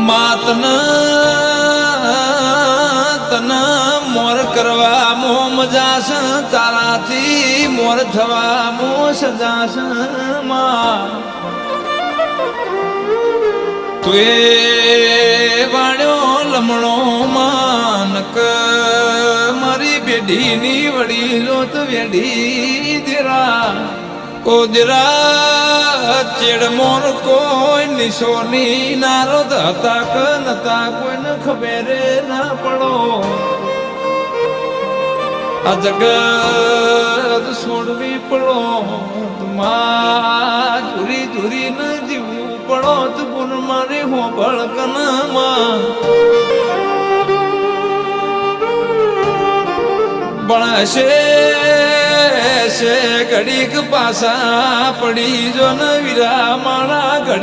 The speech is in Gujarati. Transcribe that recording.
માતન તન મોર કરવા મો મજાસ તારાથી મોર થવા મો સજાસ માં તુએ વાળ્યો લમણો માનક મારી બેડીની વડીલો તો વેડી દેરા ઓ દેરા ચેડ મોર કોઈ નિશોની નારદ હતા કે નતા કોઈને ખબર ના પડો આ જગત છોડવી પડો તુમા ધુરી ધુરી ન જીવવું પડો તો ગુણ મારે હો બળકનમાં ભણશે ઘડીક પાસા પડી જો ન વીરા માણા ઘડી